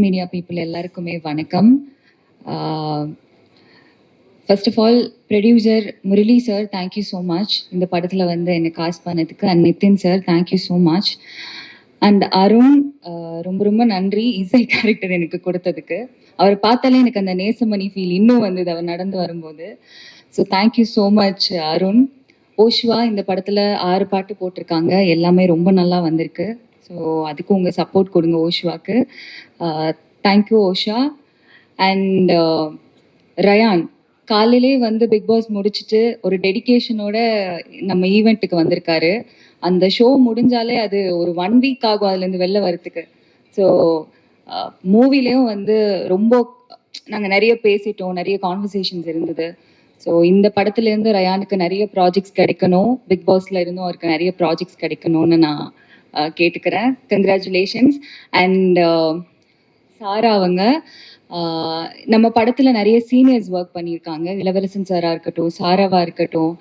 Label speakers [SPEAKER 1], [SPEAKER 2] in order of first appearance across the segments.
[SPEAKER 1] Media people எல்லாருக்குமே வணக்கம். First of all producer Murali sir, thank you so much இந்த படத்தில் வந்து என்னை காஸ்ட் பண்ணதுக்கு. And Nithin sir, thank you so much. And Arun, ரொம்ப ரொம்ப நன்றி இசை கேரக்டர் எனக்கு கொடுத்ததுக்கு. அவர் பார்த்தாலே எனக்கு அந்த நேசமணி ஃபீல் இன்னும் வந்தது அவர் நடந்து வரும்போது. So thank you so much Arun. Oshwa இந்த படத்தில் 6 பாட்டு போட்டிருக்காங்க, எல்லாமே ரொம்ப நல்லா வந்திருக்கு. ஸோ அதுக்கு உங்கள் சப்போர்ட் கொடுங்க ஓஷ்வாக்கு. தேங்க்யூ ஓஷா. அண்ட் ரயான், காலையிலே வந்து பிக் பாஸ் முடிச்சுட்டு ஒரு டெடிக்கேஷனோட நம்ம ஈவெண்ட்டுக்கு வந்திருக்காரு. அந்த ஷோ முடிஞ்சாலே அது ஒரு 1 வீக் ஆகும் அதுலேருந்து வெளில வரத்துக்கு. ஸோ மூவிலையும் வந்து ரொம்ப நாங்கள் நிறைய பேசிட்டோம், நிறைய கான்வர்சேஷன்ஸ் இருந்தது. ஸோ இந்த படத்துலேருந்து ரயானுக்கு நிறைய ப்ராஜெக்ட்ஸ் கிடைக்கணும், பிக் பாஸ்ல இருந்தும் அவருக்கு நிறைய ப்ராஜெக்ட்ஸ் கிடைக்கணும்னு நான் கேட்டுக்கிறேன். கங்க்ராச்சுலேஷன்ஸ். அண்ட் சாரா அவங்க நம்ம படத்தில் நிறைய சீனியர்ஸ் ஒர்க் பண்ணியிருக்காங்க. இளவரசன் சாராக இருக்கட்டும், சாராவாக இருக்கட்டும்,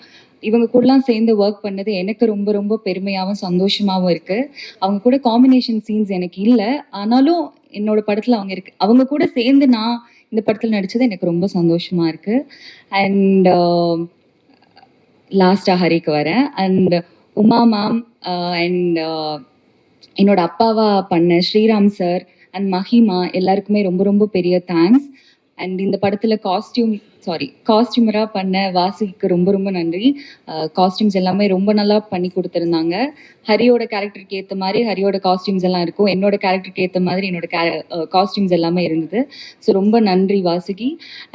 [SPEAKER 1] இவங்க கூடலாம் சேர்ந்து ஒர்க் பண்ணது எனக்கு ரொம்ப ரொம்ப பெருமையாகவும் சந்தோஷமாகவும் இருக்குது. அவங்க கூட காம்பினேஷன் சீன்ஸ் எனக்கு இல்லை, ஆனாலும் என்னோட படத்தில் அவங்க கூட சேர்ந்து நான் இந்த படத்தில் நடித்தது எனக்கு ரொம்ப சந்தோஷமாக இருக்குது. அண்ட் லாஸ்ட்டாக ஹரிக்கு வரேன். அண்ட் உமா மேம் அண்ட் என்னோட அப்பாவா பண்ண ஸ்ரீராம் சார் அண்ட் மஹிமா எல்லாருக்குமே ரொம்ப ரொம்ப பெரிய தேங்க்ஸ். அண்ட் இந்த படத்தில் காஸ்டியூமராக பண்ண வாசிக்கு ரொம்ப ரொம்ப நன்றி. காஸ்டியூம்ஸ் எல்லாமே ரொம்ப நல்லா பண்ணி கொடுத்துருந்தாங்க. ஹரியோட கேரக்டருக்கு ஏற்ற மாதிரி ஹரியோட காஸ்டியூம்ஸ் எல்லாம் இருக்கும், என்னோட கேரக்டருக்கு ஏற்ற மாதிரி என்னோட காஸ்டியூம்ஸ் எல்லாமே இருந்தது. ஸோ ரொம்ப நன்றி வாசுகி.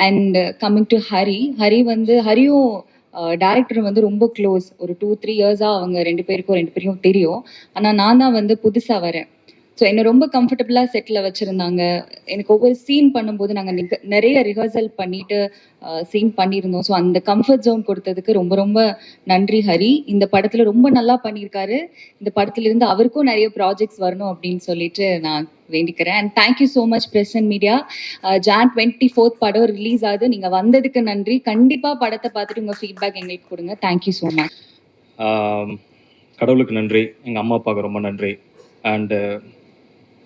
[SPEAKER 1] அண்ட் கம்மிங் டு ஹரியும் டேரக்டர் வந்து ரொம்ப க்ளோஸ். ஒரு 2-3 இயர்ஸாக அவங்க ரெண்டு பேரையும் தெரியும். ஆனால் நான் தான் வந்து புதுசாக வரேன். ஸோ என்னை ரொம்ப கம்ஃபர்டபுளாக செட்டில் வச்சுருந்தாங்க. எனக்கு ஒவ்வொரு சீன் பண்ணும்போது நாங்கள் நிறைய ரிஹர்சல் பண்ணிட்டு சீன் பண்ணியிருந்தோம். ஸோ அந்த கம்ஃபர்ட் ஜோன் கொடுத்ததுக்கு ரொம்ப ரொம்ப நன்றி ஹரி. இந்த படத்தில் ரொம்ப நல்லா பண்ணியிருக்காரு. இந்த படத்துலேருந்து அவருக்கும் நிறைய ப்ராஜெக்ட்ஸ் வரணும் அப்படின்னு சொல்லிட்டு நான் வேண்டிக்கிறேன். And thank you so much press and media. Jan 24 படம் ரிலீஸ் ஆகுது. நீங்கள் வந்ததுக்கு நன்றி. கண்டிப்பாக படத்தை பார்த்துட்டு உங்கள் ஃபீட்பேக் எங்களுக்கு கொடுங்க. Thank you so much.
[SPEAKER 2] கடவுளுக்கு நன்றி, எங்கள் அம்மா அப்பாவுக்கு ரொம்ப நன்றி, அண்டு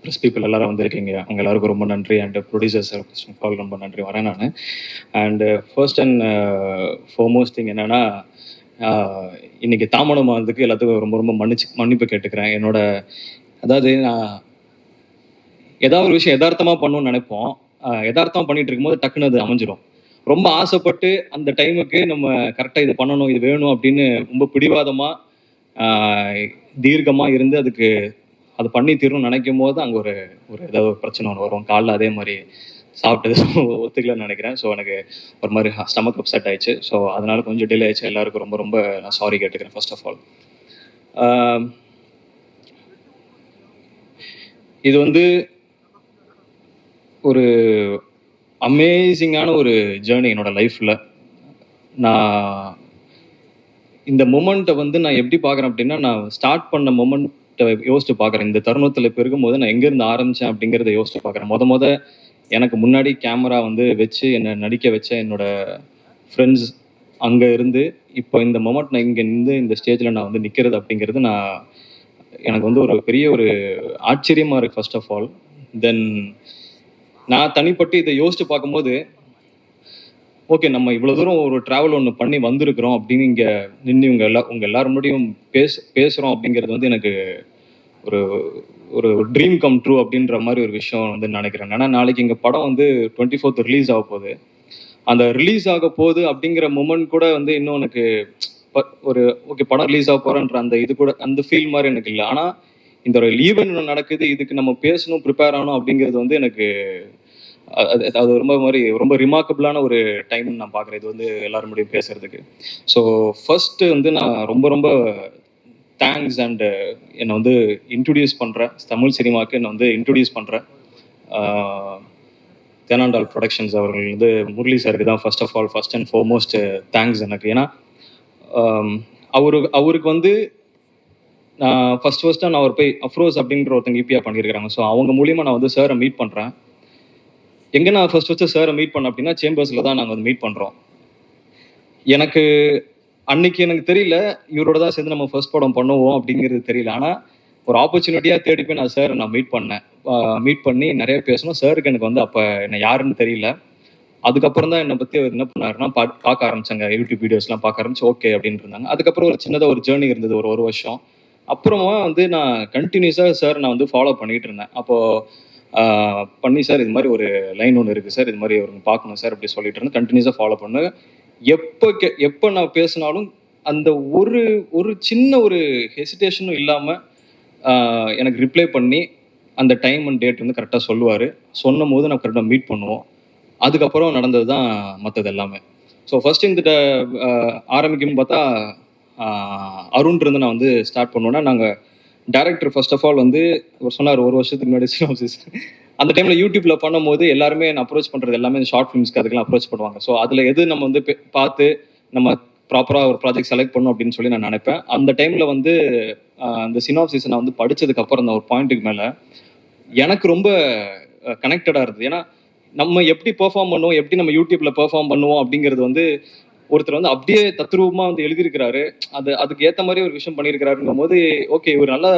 [SPEAKER 2] ப்ரெஸ் பீப்புள் எல்லாரும் வந்திருக்கீங்க, அவங்க எல்லாருக்கும் ரொம்ப நன்றி. And producer sir first of all ரொம்ப நன்றி வரேன் நான். And first and foremost thing என்னென்னா, இன்றைக்கி தாமதம் ஆனதுக்கு எல்லாத்துக்கும் ரொம்ப ரொம்ப மன்னிப்பு கேட்டுக்கிறேன். அதாவது நான் ஏதாவது ஒரு விஷயம் யதார்த்தமாக பண்ணணும்னு நினைப்போம், யதார்த்தமாக பண்ணிட்டு இருக்கும்போது டக்குன்னு அது அமைஞ்சிடும். ரொம்ப ஆசைப்பட்டு அந்த டைமுக்கு நம்ம கரெக்டாக இது பண்ணணும், இது வேணும் அப்படின்னு ரொம்ப பிடிவாதமாக தீர்க்கமாக இருந்து அது பண்ணி தீரணும்னு நினைக்கும் போது அங்கே ஒரு ஏதாவது ஒரு பிரச்சனை ஒன்று வரும். காலைல அதே மாதிரி சாப்பிட்டது ஒத்துக்கலன்னு நினைக்கிறேன். ஸோ எனக்கு ஒரு மாதிரி ஸ்டமக் அப்செட் ஆயிடுச்சு. ஸோ அதனால கொஞ்சம் டிலே ஆயிடுச்சு. எல்லாருக்கும் ரொம்ப ரொம்ப நான் சாரி கேட்டுக்கிறேன். ஃபர்ஸ்ட் ஆஃப் ஆல் இது வந்து ஒரு அமேசிங்கான ஒரு ஜேர்னி என்னோட லைஃப்பில். நான் இந்த மொமெண்ட்டை வந்து நான் எப்படி பார்க்குறேன் அப்படின்னா, நான் ஸ்டார்ட் பண்ண மொமெண்ட்டை யோசிச்சு பார்க்குறேன். இந்த தருணத்தில் இப்போ இருக்கும்போது நான் எங்கேருந்து ஆரம்பித்தேன் அப்படிங்கிறத யோசிச்சு பார்க்குறேன். முத எனக்கு முன்னாடி கேமரா வந்து வச்சு என்னை நடிக்க வச்ச என்னோட ஃப்ரெண்ட்ஸ் அங்கே இருந்து இப்போ இந்த மொமெண்ட் நான் இங்கே நின்று இந்த ஸ்டேஜில் நான் வந்து நிற்கிறது அப்படிங்கிறது எனக்கு வந்து ஒரு பெரிய ஒரு ஆச்சரியமாக இருக்குது ஃபர்ஸ்ட் ஆஃப் ஆல். தென் நான் தனிப்பட்டு இதை யோசிச்சு பார்க்கும்போது, ஓகே நம்ம இவ்வளோ தூரம் ஒரு ட்ராவல் ஒன்று பண்ணி வந்திருக்கிறோம் அப்படின்னு இங்கே நின்று உங்கள் எல்லாரும் முன்னாடியும் பேசுகிறோம் அப்படிங்கிறது வந்து எனக்கு ஒரு ஒரு ட்ரீம் கம் ட்ரூ அப்படின்ற மாதிரி ஒரு விஷயம் வந்து நினைக்கிறேன். ஏன்னா நாளைக்கு இங்கே படம் வந்து 24th ரிலீஸ் ஆக போகுது. அந்த ரிலீஸ் ஆக போகுது அப்படிங்கிற மொமெண்ட் கூட வந்து இன்னும் எனக்கு ஒரு ஓகே படம் ரிலீஸ் ஆக போகிறேன்ற அந்த ஃபீல் மாதிரி எனக்கு இல்லை. ஆனால் இந்த ஒரு ஈவெண்ட் நடக்குது, இதுக்கு நம்ம பேசணும், ப்ரிப்பேர் ஆகணும் அப்படிங்கிறது வந்து எனக்கு அது ரொம்ப ரிமார்க்கபிளான ஒரு டைம்னு நான் பார்க்குறேன். இது வந்து எல்லாரும் முடியும் பேசுறதுக்கு. ஸோ ஃபர்ஸ்ட் வந்து நான் ரொம்ப ரொம்ப தேங்க்ஸ் அண்ட் என்னை வந்து இன்ட்ரடியூஸ் பண்ணுறேன் தமிழ் சினிமாவுக்கு. என்னை வந்து இன்ட்ரடியூஸ் பண்ணுறேன் தேனாண்டால் ப்ரொடக்ஷன்ஸ் அவர்கள் வந்து முரளி சாருக்கு தான் ஃபர்ஸ்ட் அண்ட் ஃபார்மோஸ்ட் தேங்க்ஸ் எனக்கு. ஏன்னா அவருக்கு வந்து நான் ஃபர்ஸ்ட்டாக நான் அவர் போய் அஃப்ரோஸ் அப்படின்ற ஒருத்தங்க ஈபியா பண்ணியிருக்கிறாங்க. ஸோ அவங்க மூலியமாக நான் வந்து சாரை மீட் பண்ணுறேன். எங்கே நான் ஃபர்ஸ்ட் சாரை மீட் பண்ணேன் அப்படின்னா சேம்பர்ஸில் தான் நாங்கள் வந்து மீட் பண்ணுறோம். அன்னைக்கு எனக்கு தெரியல இவரோட தான் சேர்ந்து நம்ம ஃபர்ஸ்ட் படம் பண்ணுவோம் அப்படிங்கிறது தெரியல. ஆனால் ஒரு ஆப்பர்ச்சுனிட்டியாக தேடி போய் நான் சார் நான் மீட் பண்ணேன். மீட் பண்ணி நிறைய பேசணும். சாருக்கு எனக்கு வந்து அப்போ என்ன யாருன்னு தெரியல. அதுக்கப்புறம் தான் என்னை பற்றி அவர் என்ன பண்ணாருன்னா பார்க்க ஆரம்பிச்சாங்க. யூடியூப் வீடியோஸ்லாம் பார்க்க ஆரம்பிச்சு ஓகே அப்படின்னு இருந்தாங்க. அதுக்கப்புறம் ஒரு சின்னதாக ஒரு ஜேர்னி இருந்தது ஒரு வருஷம். அப்புறமா வந்து நான் கண்டினியூஸாக சார் நான் வந்து ஃபாலோ பண்ணிட்டு இருந்தேன். அப்போது பண்ணி சார் இது மாதிரி ஒரு லைன் ஒன்று இருக்குது சார், இது மாதிரி ஒரு பார்க்கணும் சார் அப்படி சொல்லிட்டு இருந்தேன். கண்டினியூஸாக ஃபாலோ பண்ணு. எப்போ நான் பேசினாலும் அந்த ஒரு ஒரு சின்ன ஒரு ஹெசிடேஷனும் இல்லாமல் எனக்கு ரிப்ளை பண்ணி அந்த டைம் அண்ட் டேட் வந்து கரெக்டாக சொல்லுவார். சொன்னும் போது நான் கரெக்டாக மீட் பண்ணுவோம். அதுக்கப்புறம் நடந்தது தான் மற்றது எல்லாமே. ஸோ ஃபர்ஸ்ட் இந்த ஆரம்பிக்கும்னு பார்த்தா அருண் இருந்து நான் வந்து ஸ்டார்ட் பண்ணுவேன்னா, நாங்கள் டேரக்டர் ஃபர்ஸ்ட் ஆஃப் ஆல் வந்து சொன்னார் ஒரு வருஷத்துக்கு முன்னாடி சினாப்சிஸ். அந்த டைமில் யூடியூப்ல பண்ணும்போது எல்லாருமே நான் அப்ரோச் பண்ணுறது எல்லாமே இந்த ஷார்ட் ஃபிலிம்ஸ்க்கு அதுக்கெல்லாம் அப்ரோச் பண்ணுவாங்க. ஸோ அதில் எது நம்ம வந்து பார்த்து நம்ம ப்ராப்பராக ஒரு ப்ராஜெக்ட் செலக்ட் பண்ணணும் அப்படின்னு சொல்லி நான் நினைப்பேன். அந்த டைமில் வந்து அந்த சினாப்சிஸ் நான் வந்து படித்ததுக்கு அப்புறம் அந்த ஒரு பாயிண்ட்டுக்கு மேலே எனக்கு ரொம்ப கனெக்டடாக இருந்தது. ஏன்னா நம்ம எப்படி பெர்ஃபார்ம் பண்ணுவோம், எப்படி நம்ம யூடியூப்ல பெர்ஃபார்ம் பண்ணுவோம் அப்படிங்கிறது வந்து ஒருத்தர் வந்து அப்படியே தத்ரூபமா வந்து எழுதியிருக்கிறாரு. அதுக்கு ஏற்ற மாதிரி ஒரு விஷயம் பண்ணியிருக்கிறாருங்கும் போது ஓகே இவர் நல்லா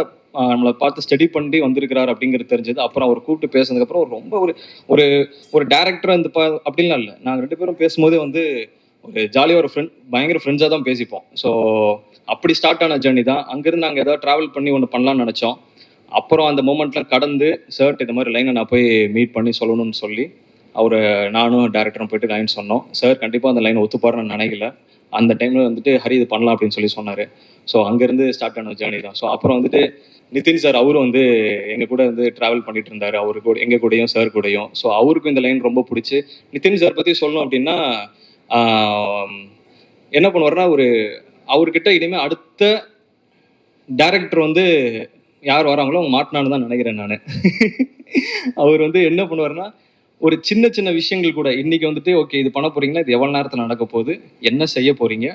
[SPEAKER 2] நம்மளை பார்த்து ஸ்டடி பண்ணி வந்திருக்கிறார் அப்படிங்கிறது தெரிஞ்சது. அப்புறம் அவர் கூப்பிட்டு பேசுனதுக்கப்புறம் ரொம்ப ஒரு ஒரு ஒரு டேரக்டர் அந்த அப்படின்லாம் இல்லை. நாங்கள் 2 பேரும் பேசும்போதே வந்து ஒரு ஜாலியாக ஒரு பயங்கர ஃப்ரெண்ட்ஸாக தான் பேசிப்போம். ஸோ அப்படி ஸ்டார்ட் ஆன ஜேர்னி தான். அங்கேருந்து நாங்கள் ஏதாவது ட்ராவல் பண்ணி ஒன்று பண்ணலாம்னு நினச்சோம். அப்புறம் அந்த மூமெண்ட்லாம் கடந்து சார்ட் இந்த மாதிரி லைனை நான் போய் மீட் பண்ணி சொல்லணும்னு சொல்லி அவரை நானும் டேரக்டரும் போயிட்டு லைன் சொன்னோம். சார் கண்டிப்பாக அந்த லைனை ஒத்துப்பாருன்னு நான் நினைக்கல. அந்த டைமில் வந்துட்டு ஹரி இது பண்ணலாம் அப்படின்னு சொல்லி சொன்னார். ஸோ அங்கேருந்து ஸ்டார்ட் ஆன ஜேர்னி தான். ஸோ அப்புறம் வந்துட்டு நிதின் சார் அவரும் வந்து எங்கள் கூட வந்து ட்ராவல் பண்ணிட்டு இருந்தார். அவரு கூட எங்கள் கூடயும் சார் கூடயும். ஸோ அவருக்கும் இந்த லைன் ரொம்ப பிடிச்சி. நிதின் சார் பற்றி சொல்லணும் அப்படின்னா என்ன பண்ணுவார்னா அவர்கிட்ட இனிமேல் அடுத்த டேரக்டர் வந்து யார் வராங்களோ அவங்க மாட்டினான்னு தான் நினைக்கிறேன் நான். அவர் வந்து என்ன பண்ணுவார்னா ஒரு சின்ன சின்ன விஷயங்கள் கூட இன்னைக்கு வந்துட்டு ஓகே இது பண்ண போறீங்களா, இது எவ்வளவு நேரத்தில் நடக்க போகுது, என்ன செய்ய போறீங்க,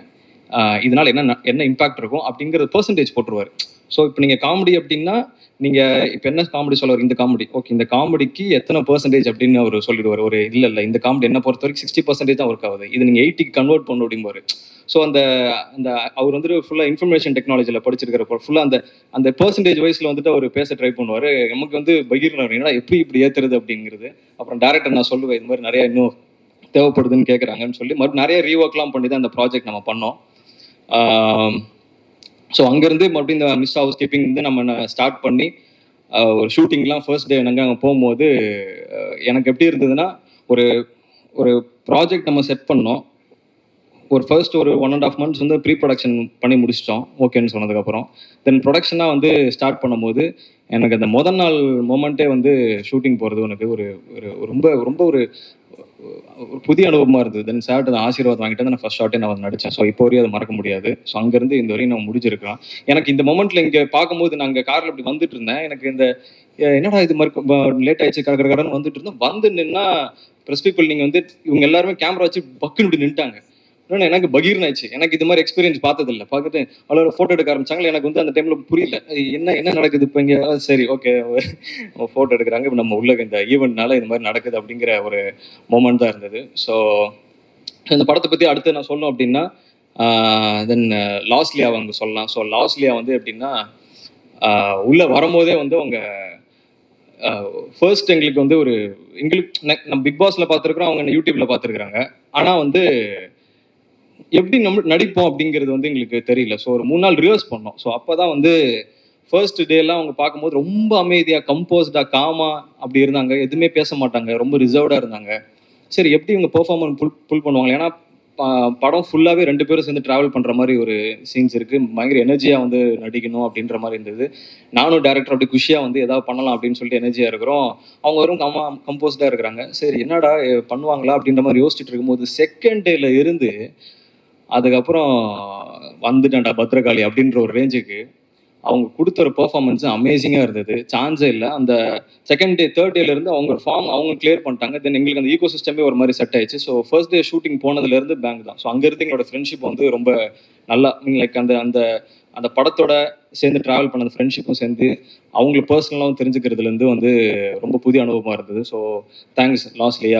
[SPEAKER 2] இதனால என்ன இம்பாக்ட் இருக்கும் அப்படிங்கிறது பெர்சன்டேஜ் போட்டுருவாரு. ஸோ இப்போ நீங்க காமெடி அப்படின்னா நீங்க இப்போ என்ன காமெடி சொல்லுவார், இந்த காமெடி ஓகே இந்த காமெடிக்கு எத்தனை பெர்சன்டேஜ் அப்படின்னு அவர் சொல்லிடுவார். ஒரு இல்லை இந்த காமெடி என்ன பொறுத்த வரைக்கும் 60% தான் ஒர்க் ஆகுது, இது நீங்க 80க்கு கன்வெர்ட் பண்ண அப்படிம்பாரு. ஸோ அந்த அவர் வந்துட்டு ஃபுல்லாக இன்ஃபர்மேஷன் டெக்னாலஜியில் படிச்சிருக்கிறப்போ ஃபுல்லாக அந்த பெர்சன்டேஜ் வைஸில் வந்துட்டு அவர் பேச ட்ரை பண்ணுவார். நமக்கு வந்து பகிர்னார் ஏன்னா இப்படி ஏற்றுறது அப்படிங்கிறது. அப்புறம் டேரக்டர் நான் சொல்லுவேன் இது மாதிரி நிறைய இன்னும் தேவைப்படுதுன்னு கேட்குறாங்கன்னு சொல்லி மறுபடியும் நிறைய ரீஒர்க்லாம் பண்ணி தான் அந்த ப்ராஜெக்ட் நம்ம பண்ணோம். ஸோ அங்கேருந்து மறுபடியும் இந்த மிஸ் ஹவுஸ் கீப்பிங் வந்து நம்ம ஸ்டார்ட் பண்ணி ஒரு ஷூட்டிங்லாம் ஃபர்ஸ்ட் டே நாங்கள் அங்கே போகும்போது எனக்கு எப்படி இருந்ததுன்னா ஒரு ப்ராஜெக்ட் நம்ம செட் பண்ணோம். ஒரு ஃபர்ஸ்ட் ஒரு 1.5 months வந்து ப்ரீ ப்ரொடக்ஷன் பண்ணி முடிச்சிட்டோம் ஓகேன்னு சொன்னதுக்கப்புறம். தென் ப்ரொடக்ஷனாக வந்து ஸ்டார்ட் பண்ணும்போது எனக்கு அந்த முதல் நாள் மொமெண்ட்டே வந்து ஷூட்டிங் போகிறது எனக்கு ஒரு ரொம்ப ரொம்ப ஒரு புதிய அனுபவமாக இருந்தது. தென் சார்ட்டு ஆசீர்வாதம் வாங்கிட்டு தான் நான் ஃபர்ஸ்ட் ஷார்ட்டே நான் நடித்தேன். ஸோ இப்போ வரையும் அதை மறக்க முடியாது. ஸோ அங்கேருந்து இந்த வரையும் நான் முடிஞ்சிருக்கிறேன். எனக்கு இந்த மொமெண்ட்டில் இங்கே பார்க்கும்போது நாங்கள் காரில் இப்படி வந்துட்டு இருந்தேன். எனக்கு இந்த என்னடா இது மாதிரி லேட் ஆயிடுச்சு கடன் வந்துட்டு இருந்தோம். வந்து நின்னா ப்ரெஸ் பீப்புள் நீங்கள் வந்து இவங்க எல்லாருமே கேமரா வச்சு பக்குன்னு இப்படி நின்ட்டாங்க. இன்னொன்று எனக்கு பகீர்னு ஆயிடுச்சு. எனக்கு இது மாதிரி எக்ஸ்பீரியன்ஸ் பார்த்ததில்லை. பார்த்துட்டு அவ்வளோ ஃபோட்டோ எடுக்க ஆரம்பிச்சாங்க. எனக்கு வந்து அந்த டைமில் புரியல என்ன நடக்குது இப்போ இங்கே. சரி ஓகே ஃபோட்டோ எடுக்கிறாங்க, இப்போ நம்ம உள்ள இந்த ஈவெண்ட்னால இது மாதிரி நடக்குது அப்படிங்கிற ஒரு மொமெண்ட் தான் இருந்தது. ஸோ இந்த படத்தை பற்றி அடுத்து நான் சொல்லணும் அப்படின்னா தென் லாஸ்லியா அவங்க சொல்லலாம். ஸோ லாஸ்லியா வந்து எப்படின்னா உள்ளே வரும்போதே வந்து அவங்க ஃபர்ஸ்ட் எங்களுக்கு வந்து நம்ம பிக் பாஸ்ல பார்த்துருக்குறோம், அவங்க யூடியூப்ல பார்த்துருக்குறாங்க. ஆனால் வந்து எப்படி நம்ம நடிப்போம் அப்படிங்கிறது வந்து எங்களுக்கு தெரியல. ஸோ ஒரு 3 நாள் ரிஹர்ஸ் பண்ணோம். ஸோ அப்போதான் வந்து ஃபர்ஸ்ட் டேலாம் அவங்க பார்க்கும்போது ரொம்ப அமைதியாக கம்போஸ்டாக காமா அப்படி இருந்தாங்க. எதுவுமே பேச மாட்டாங்க, ரொம்ப ரிசர்வ்டாக இருந்தாங்க. சரி எப்படி இவங்க பெர்ஃபார்மன்ஸ் புல் பண்ணுவாங்க. ஏன்னா படம் ஃபுல்லாகவே 2 பேரும் சேர்ந்து ட்ராவல் பண்ணுற மாதிரி ஒரு சீன்ஸ் இருக்குது. பயங்கர எனர்ஜியாக வந்து நடிக்கணும் அப்படின்ற மாதிரி இருந்தது. நானும் டேரக்டர் அப்படி குஷியாக வந்து ஏதாவது பண்ணலாம் அப்படின்னு சொல்லிட்டு எனர்ஜியாக இருக்கிறோம். அவங்க வெறும் கம்போஸ்டாக இருக்கிறாங்க. சரி என்னடா பண்ணுவாங்களா அப்படின்ற மாதிரி யோசிச்சுட்டு இருக்கும்போது செகண்ட் டேல இருந்து அதுக்கப்புறம் வந்துட்டேன்டா பத்ரகாளி அப்படின்ற ஒரு ரேஞ்சுக்கு அவங்க கொடுத்த ஒரு பெர்ஃபார்மன்ஸ் அமேசிங்காக இருந்தது. சான்ஸே இல்லை. அந்த செகண்ட் டே தேர்ட் டேல இருந்து அவங்க ஃபார்ம் அவங்க கிளியர் பண்ணிட்டாங்க. தென் எங்களுக்கு அந்த ஈகோ சிஸ்டமே ஒரு மாதிரி செட் ஆயிடுச்சு. ஸோ ஃபர்ஸ்ட் டே ஷூட்டிங் போனதுலேருந்து பேங்க் தான். ஸோ அங்கேருந்து எங்களோட ஃப்ரெண்ட்ஷிப் வந்து ரொம்ப நல்லா லைக் அந்த படத்தோட சேர்ந்து ட்ராவல் பண்ண ஃப்ரெண்ட்ஷிப்பும் சேர்ந்து அவங்களுக்கு பர்சனலாகவும் தெரிஞ்சுக்கிறதுலேருந்து வந்து ரொம்ப புதிய அனுபவமாக இருந்தது. So thanks Losliya.